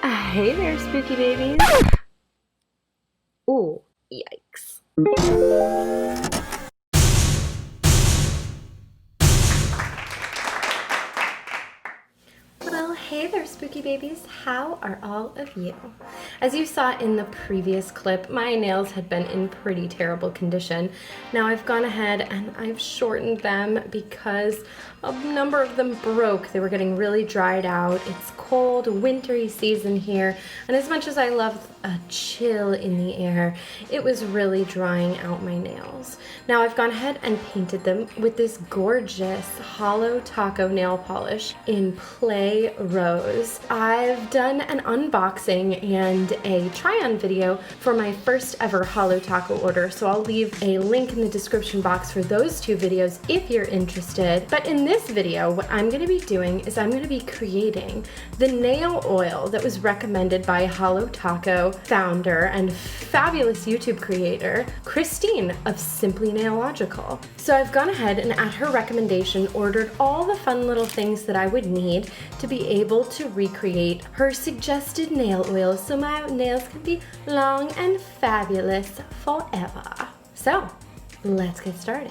Hey there, spooky babies. Ooh, yikes. Well, hey there, spooky babies. How are all of you? As you saw in the previous clip, my nails had been in pretty terrible condition. Now I've gone ahead and I've shortened them because a number of them broke. They were getting really dried out. It's cold, wintry season here, and as much as I love a chill in the air, it was really drying out my nails. Now I've gone ahead and painted them with this gorgeous hollow taco nail polish in Play Rose. I've done an unboxing and a try-on video for my first ever hollow taco order, so I'll leave a link in the description box for those two videos if you're interested. But in this video, what I'm going to be doing is I'm going to be creating the nail oil that was recommended by Hollow Taco founder and fabulous YouTube creator, Christine of Simply Nailogical. So I've gone ahead and at her recommendation ordered all the fun little things that I would need to be able to recreate her suggested nail oil so my nails can be long and fabulous forever. So let's get started.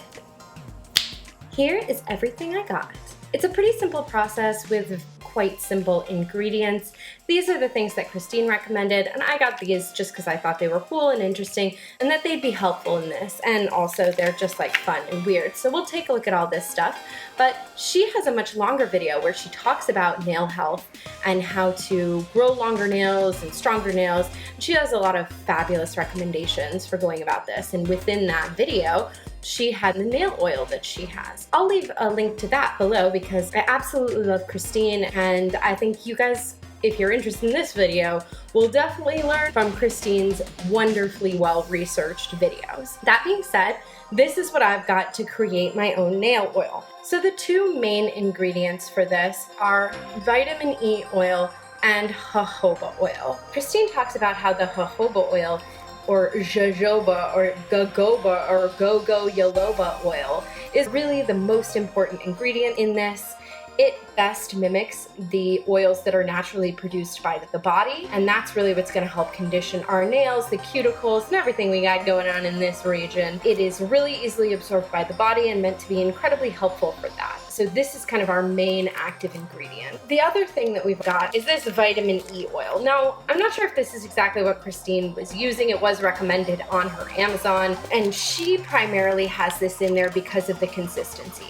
Here is everything I got. It's a pretty simple process with quite simple ingredients. These are the things that Christine recommended, and I got these just because I thought they were cool and interesting and that they'd be helpful in this, and also they're just like fun and weird. So we'll take a look at all this stuff, but she has a much longer video where she talks about nail health and how to grow longer nails and stronger nails. She has a lot of fabulous recommendations for going about this, and within that video she had the nail oil that she has. I'll leave a link to that below because I absolutely love Christine, and I think you guys, if you're interested in this video, will definitely learn from Christine's wonderfully well-researched videos. That being said, this is what I've got to create my own nail oil. So the two main ingredients for this are vitamin E oil and jojoba oil. Christine talks about how the jojoba oil or jojoba or gogoba or go-go yaloba oil is really the most important ingredient in this. It best mimics the oils that are naturally produced by the body, and that's really what's going to help condition our nails, the cuticles, and everything we got going on in this region. It is really easily absorbed by the body and meant to be incredibly helpful for that. So this is kind of our main active ingredient. The other thing that we've got is this vitamin E oil. Now, I'm not sure if this is exactly what Christine was using. It was recommended on her Amazon, and she primarily has this in there because of the consistency.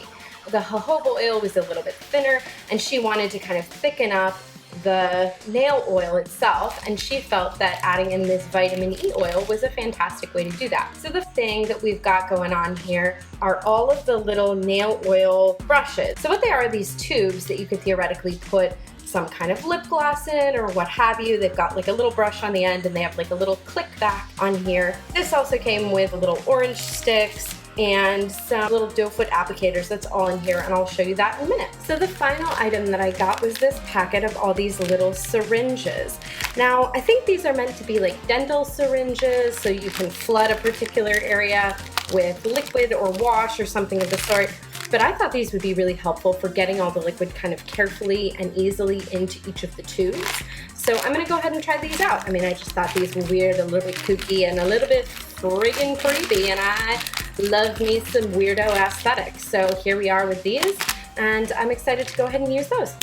The jojoba oil was a little bit thinner, and she wanted to kind of thicken up the nail oil itself, and she felt that adding in this vitamin E oil was a fantastic way to do that. So the thing that we've got going on here are all of the little nail oil brushes. So what they are these tubes that you could theoretically put some kind of lip gloss in or what have you. They've got like a little brush on the end, and they have like a little click back on here. This also came with little orange sticks and some little doe foot applicators. That's all in here, and I'll show you that in a minute. So the final item that I got was this packet of all these little syringes. Now, I think these are meant to be like dental syringes, so you can flood a particular area with liquid or wash or something of the sort. But I thought these would be really helpful for getting all the liquid kind of carefully and easily into each of the tubes. So I'm gonna go ahead and try these out. I mean, I just thought these were weird, a little bit kooky, and a little bit friggin' creepy, and I love me some weirdo aesthetics. So here we are with these, and I'm excited to go ahead and use those.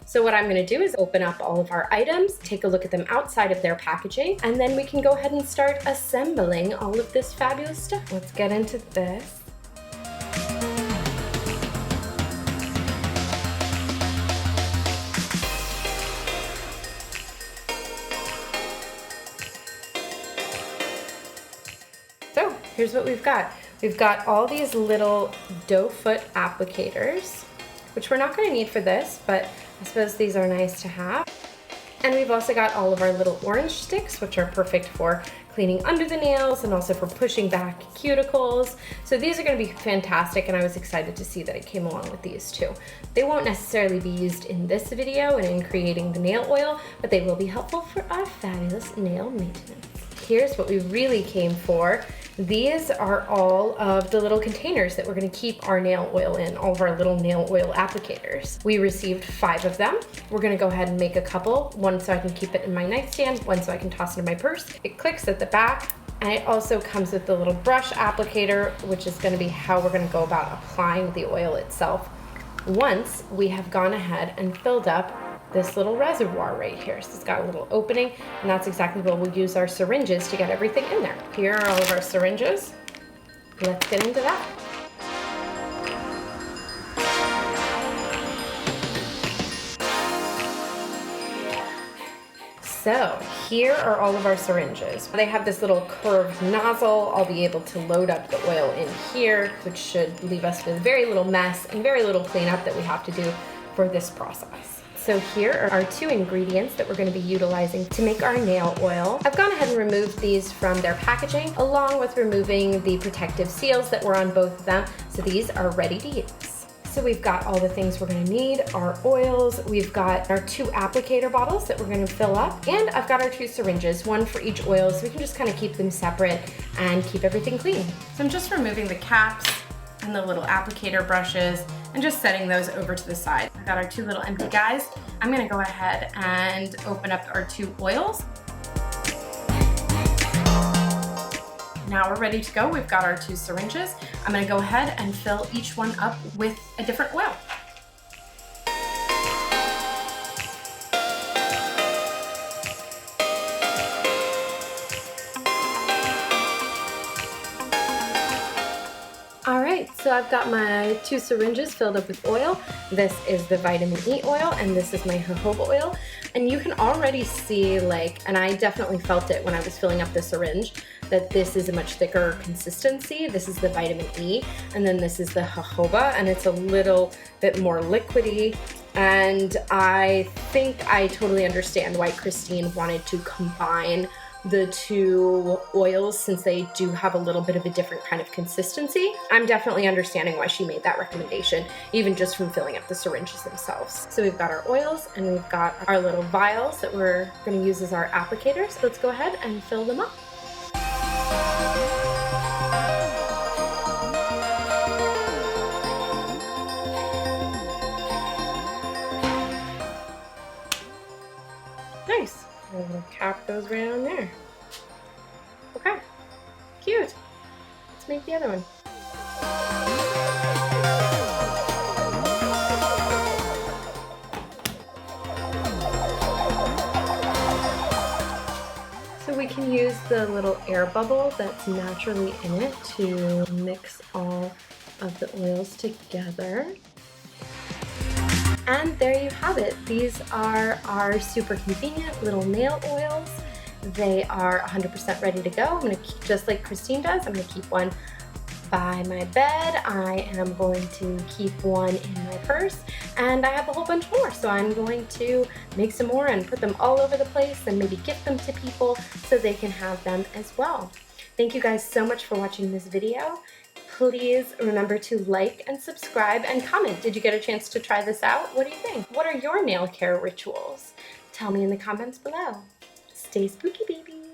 So what I'm gonna do is open up all of our items, take a look at them outside of their packaging, and then we can go ahead and start assembling all of this fabulous stuff. Let's get into this. So here's what we've got. We've got all these little doe foot applicators, which we're not going to need for this, but I suppose these are nice to have. And we've also got all of our little orange sticks, which are perfect for cleaning under the nails and also for pushing back cuticles. So these are going to be fantastic, and I was excited to see that it came along with these too. They won't necessarily be used in this video and in creating the nail oil, but they will be helpful for our fabulous nail maintenance. Here's what we really came for. These are all of the little containers that we're gonna keep our nail oil in, all of our little nail oil applicators. We received 5 of them. We're gonna go ahead and make a couple, one so I can keep it in my nightstand, one so I can toss it in my purse. It clicks at the back, and it also comes with the little brush applicator, which is gonna be how we're gonna go about applying the oil itself once we have gone ahead and filled up this little reservoir right here. So it's got a little opening, and that's exactly what we'll use our syringes to get everything in there. Here are all of our syringes. Let's get into that. So here are all of our syringes. They have this little curved nozzle. I'll be able to load up the oil in here, which should leave us with very little mess and very little cleanup that we have to do for this process. So here are our 2 ingredients that we're going to be utilizing to make our nail oil. I've gone ahead and removed these from their packaging, along with removing the protective seals that were on both of them. So these are ready to use. So we've got all the things we're gonna need, our oils, we've got our 2 applicator bottles that we're gonna fill up, and I've got our 2 syringes, one for each oil, so we can just kind of keep them separate and keep everything clean. So I'm just removing the caps and the little applicator brushes and just setting those over to the side. I've got our 2 little empty guys. I'm gonna go ahead and open up our 2 oils. Now we're ready to go. We've got our 2 syringes. I'm gonna go ahead and fill each one up with a different oil. All right, so I've got my 2 syringes filled up with oil. This is the vitamin E oil, and this is my jojoba oil. And you can already see, and I definitely felt it when I was filling up the syringe, that this is a much thicker consistency. This is the vitamin E, and then this is the jojoba, and it's a little bit more liquidy. And I think I totally understand why Christine wanted to combine the 2 oils, since they do have a little bit of a different kind of consistency. I'm definitely understanding why she made that recommendation, even just from filling up the syringes themselves. So we've got our oils and we've got our little vials that we're going to use as our applicators. So let's go ahead and fill them up. Nice. I'm going to cap those right on there. Okay, cute. Let's make the other one. So we can use the little air bubble that's naturally in it to mix all of the oils together. And there you have it. These are our super convenient little nail oils. They are 100% ready to go. I'm gonna keep, just like Christine does, I'm gonna keep one by my bed. I am going to keep one in my purse, and I have a whole bunch more. So I'm going to make some more and put them all over the place and maybe gift them to people so they can have them as well. Thank you guys so much for watching this video. Please remember to like and subscribe and comment. Did you get a chance to try this out? What do you think? What are your nail care rituals? Tell me in the comments below. Stay spooky, babies.